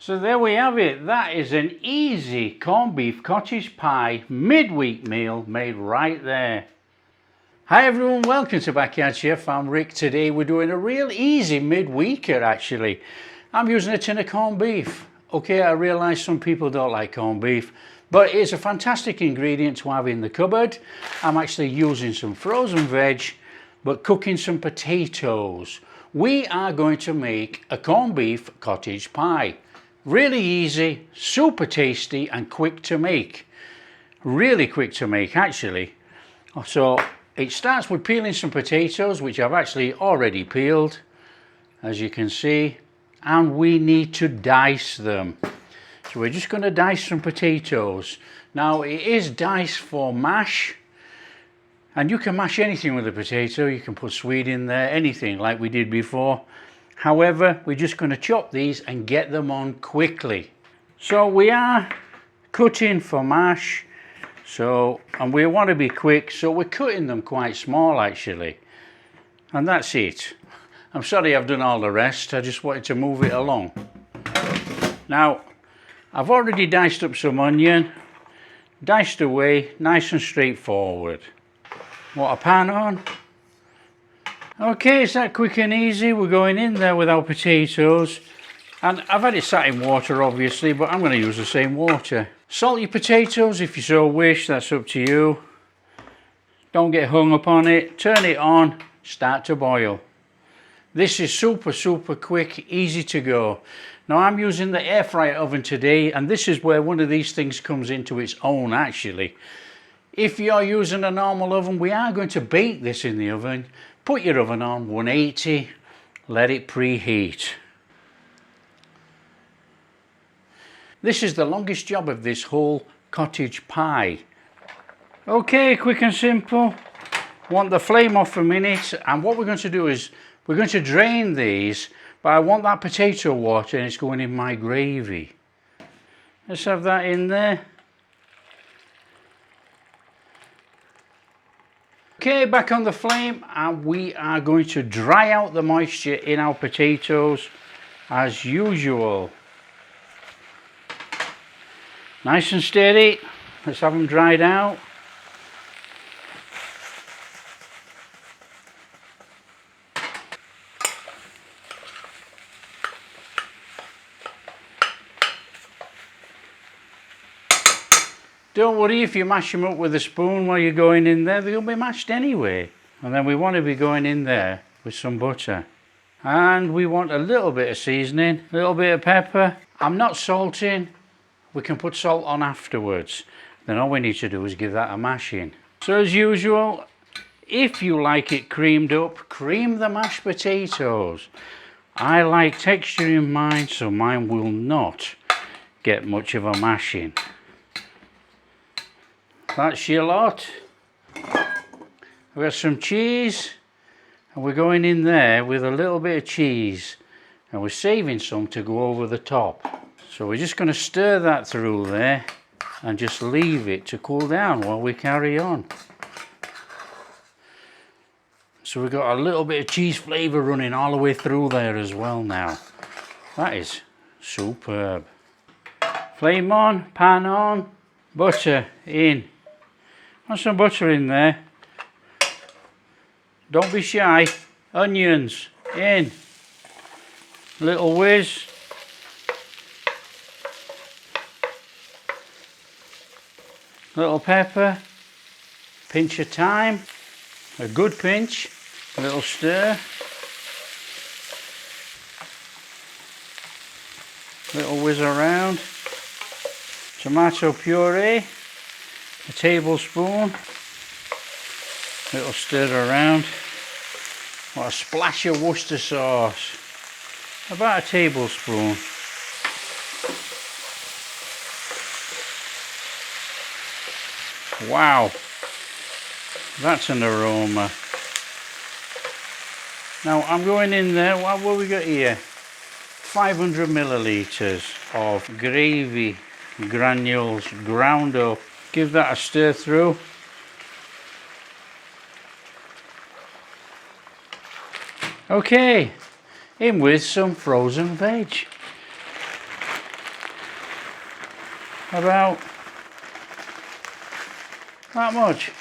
So there we have it. That is an easy corned beef cottage pie midweek meal made right there. Hi everyone, welcome to Backyard Chef. I'm Rick. Today we're doing a real easy midweeker actually. I'm using a tin of corned beef. Okay, I realise some people don't like corned beef, but it's a fantastic ingredient to have in the cupboard. I'm actually using some frozen veg, but cooking some potatoes. We are going to make a corned beef cottage pie. Really easy, super tasty and quick to make. Really quick to make actually. So it starts with peeling some potatoes, which I've actually already peeled, as you can see, and we need to dice them. So we're just going to dice some potatoes. Now it is diced for mash, and you can mash anything with a potato. You can put sweet in there, anything like we did before. However, we're just going to chop these and get them on quickly. So we are cutting for mash, and we want to be quick, so we're cutting them quite small actually. And that's it. I'm sorry I've done all the rest, I just wanted to move it along. Now, I've already diced up some onion, diced away, nice and straightforward. Want a pan on? Okay, it's that quick and easy. We're going in there with our potatoes, and I've had it sat in water obviously, but I'm going to use the same water. Salt your potatoes if you so wish, that's up to you. Don't get hung up on it. Turn it on, start to boil. This is super quick, easy to go. Now I'm using the air fryer oven today, and this is where one of these things comes into its own actually. If you're using a normal oven, we are going to bake this in the oven. Put your oven on 180, let it preheat. This is the longest job of this whole cottage pie. Okay, quick and simple. Want the flame off a minute, and what we're going to do is we're going to drain these, but I want that potato water and it's going in my gravy. Let's have that in there. Okay, back on the flame, and we are going to dry out the moisture in our potatoes as usual. Nice and steady. Let's have them dried out. Don't worry if you mash them up with a spoon while you're going in there, they'll be mashed anyway. And then we want to be going in there with some butter. And we want a little bit of seasoning, a little bit of pepper. I'm not salting, we can put salt on afterwards. Then all we need to do is give that a mashing. So as usual, if you like it creamed up, cream the mashed potatoes. I like texture in mine, so mine will not get much of a mashing. That's your lot. We've got some cheese, and we're going in there with a little bit of cheese, and we're saving some to go over the top. So we're just going to stir that through there and just leave it to cool down while we carry on. So we've got a little bit of cheese flavour running all the way through there as well now. That is superb. Flame on, pan on, butter in. Want some butter in there. Don't be shy. Onions in. Little whiz. Little pepper. Pinch of thyme. A good pinch. A little stir. Little whiz around. Tomato puree. A tablespoon, little stir around. What a splash of Worcestershire sauce, about a tablespoon. Wow, that's an aroma. Now I'm going in there, what have we got here? 500 millilitres of gravy granules ground up. Give that a stir through. Okay, in with some frozen veg. about that much.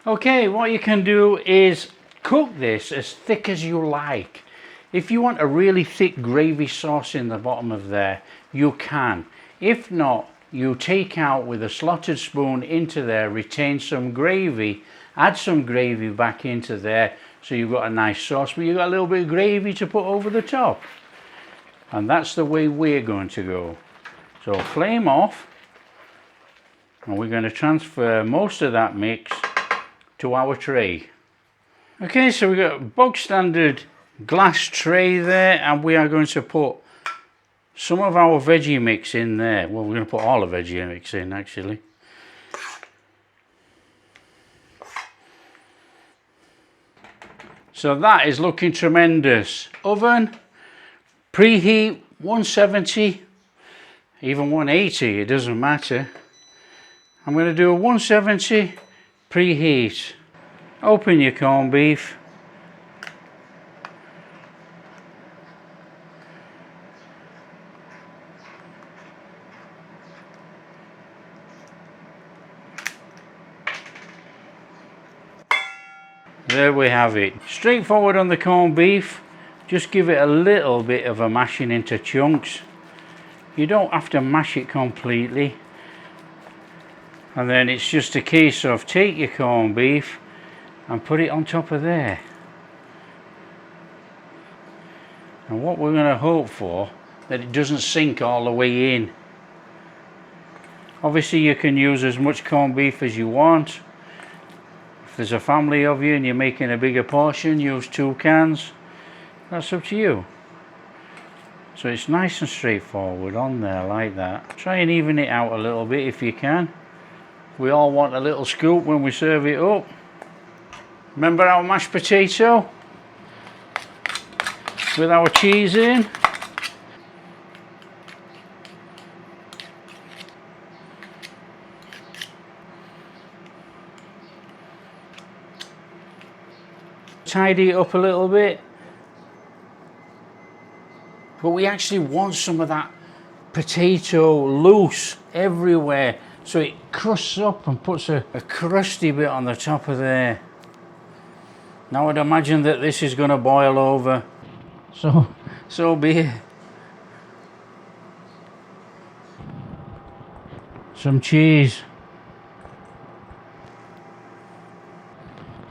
Okay, what you can do is cook this as thick as you like. If you want a really thick gravy sauce in the bottom of there, you can. If not, you take out with a slotted spoon into there, retain some gravy, add some gravy back into there, so you've got a nice sauce, but you've got a little bit of gravy to put over the top. And that's the way we're going to go. So flame off, and we're going to transfer most of that mix to our tray. Okay, so we've got a bog standard glass tray there, and we are going to put some of our veggie mix in there. Well, we're going to put all the veggie mix in actually. So that is looking tremendous. Oven, preheat 170, even 180, it doesn't matter. I'm going to do a 170 preheat. Open your corned beef. There we have it. Straightforward on the corned beef. Just give it a little bit of a mashing into chunks. You don't have to mash it completely. And then it's just a case of take your corned beef and put it on top of there. And what we're going to hope for, that it doesn't sink all the way in. Obviously you can use as much corned beef as you want. If there's a family of you and you're making a bigger portion, use 2 cans. That's up to you. So it's nice and straightforward on there like that. Try and even it out a little bit if you can. We all want a little scoop when we serve it up. Remember our mashed potato with our cheese in? Tidy it up a little bit. But we actually want some of that potato loose everywhere, so it crusts up and puts a crusty bit on the top of there. Now I'd imagine that this is going to boil over, so be it. Some cheese.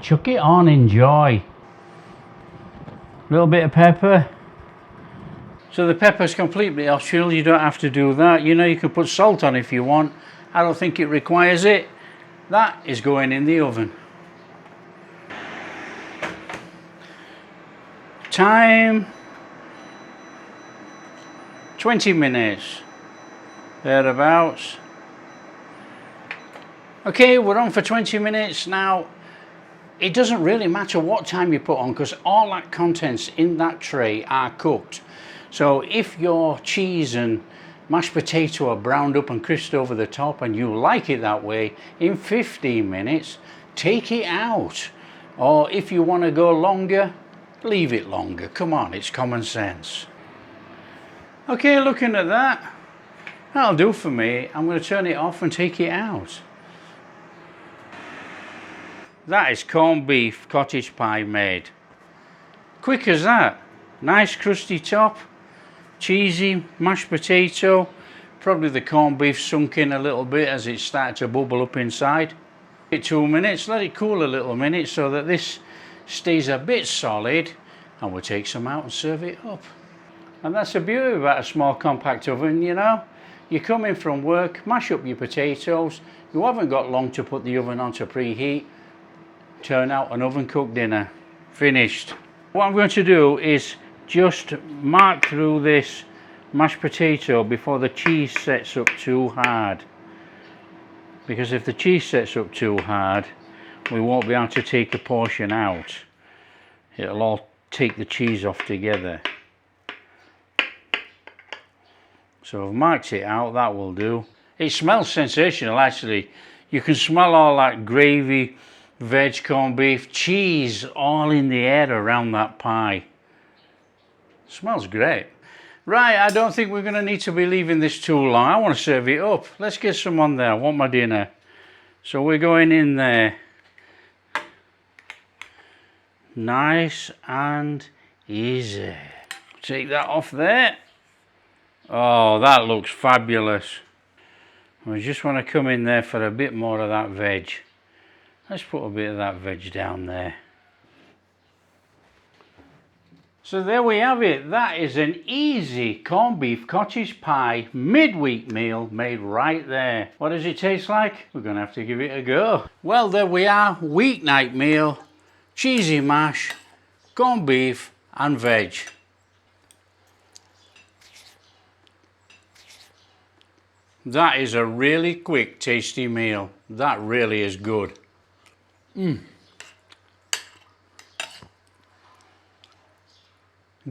Chuck it on, enjoy. Little bit of pepper. So the pepper's completely optional, you don't have to do that. You know, you can put salt on if you want. I don't think it requires it. That is going in the oven. Time 20 minutes, thereabouts. Okay, we're on for 20 minutes now. It doesn't really matter what time you put on, because all that contents in that tray are cooked. So if your cheese and mashed potato are browned up and crisped over the top and you like it that way, in 15 minutes, take it out. Or if you want to go longer, leave it longer. Come on, it's common sense. Okay, looking at that, that'll do for me. I'm going to turn it off and take it out. That is corned beef cottage pie made. Quick as that. Nice crusty top, cheesy mashed potato, probably the corned beef sunk in a little bit as it started to bubble up inside. 2 minutes, let it cool a little minute so that this stays a bit solid, and we'll take some out and serve it up. And that's the beauty about a small compact oven, you know. You come in from work, mash up your potatoes, you haven't got long to put the oven on to preheat, turn out an oven cooked dinner. Finished. What I'm going to do is just mark through this mashed potato before the cheese sets up too hard, because if the cheese sets up too hard, we won't be able to take a portion out. It'll all take the cheese off together. So I've marked it out, that will do. It smells sensational actually. You can smell all that gravy veg, corned beef, cheese, all in the air around that pie. Smells great. Right, I don't think we're going to need to be leaving this too long. I want to serve it up. Let's get some on there. I want my dinner. So we're going in there. Nice and easy. Take that off there. Oh, that looks fabulous. We just want to come in there for a bit more of that veg. Let's put a bit of that veg down there. So there we have it. That is an easy corned beef cottage pie midweek meal made right there. What does it taste like? We're going to have to give it a go. Well, there we are. Weeknight meal. Cheesy mash, corned beef and veg. That is a really quick, tasty meal. That really is good.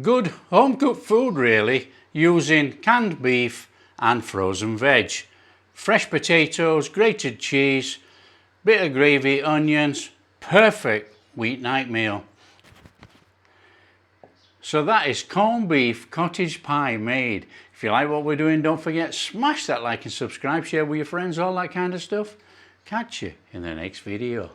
Good home-cooked food really, using canned beef and frozen veg. Fresh potatoes, grated cheese, bit of gravy, onions. Perfect weeknight meal. So that is corned beef cottage pie made. If you like what we're doing, don't forget, smash that like and subscribe, share with your friends, all that kind of stuff. Catch you in the next video.